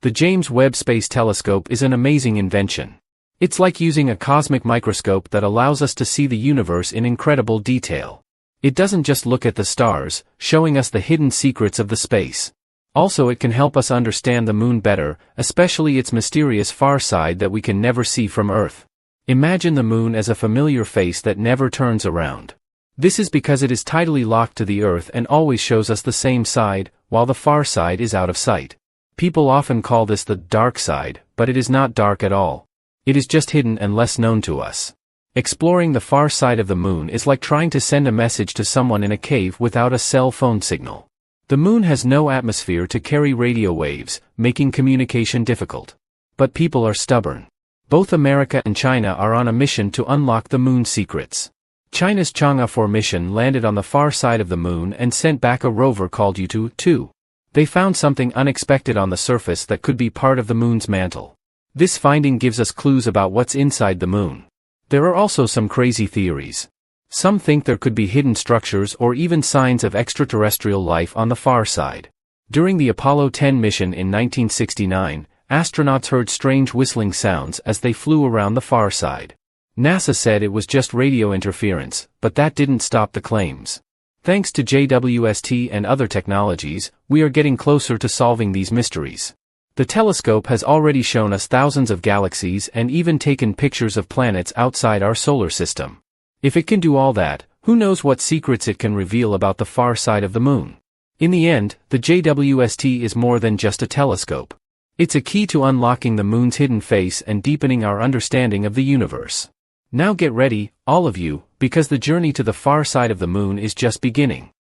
The James Webb Space Telescope is an amazing invention. It's like using a cosmic microscope that allows us to see the universe in incredible detail. It doesn't just look at the stars, showing us the hidden secrets of the space. Also, it can help us understand the moon better, especially its mysterious far side that we can never see from Earth. Imagine the moon as a familiar face that never turns around. This is because it is tidally locked to the Earth and always shows us the same side, while the far side is out of sight. People often call this the dark side, but it is not dark at all. It is just hidden and less known to us. Exploring the far side of the moon is like trying to send a message to someone in a cave without a cell phone signal. The moon has no atmosphere to carry radio waves, making communication difficult. But people are stubborn. Both America and China are on a mission to unlock the moon's secrets. China's Chang'e 4 mission landed on the far side of the moon and sent back a rover called Yutu-2. They found something unexpected on the surface that could be part of the moon's mantle. This finding gives us clues about what's inside the moon. There are also some crazy theories. Some think there could be hidden structures or even signs of extraterrestrial life on the far side. During the Apollo 10 mission in 1969, astronauts heard strange whistling sounds as they flew around the far side. NASA said it was just radio interference, but that didn't stop the claims. Thanks to JWST and other technologies, we are getting closer to solving these mysteries. The telescope has already shown us thousands of galaxies and even taken pictures of planets outside our solar system. If it can do all that, who knows what secrets it can reveal about the far side of the moon? In the end, the JWST is more than just a telescope. It's a key to unlocking the moon's hidden face and deepening our understanding of the universe. Now get ready, all of you, because the journey to the far side of the moon is just beginning.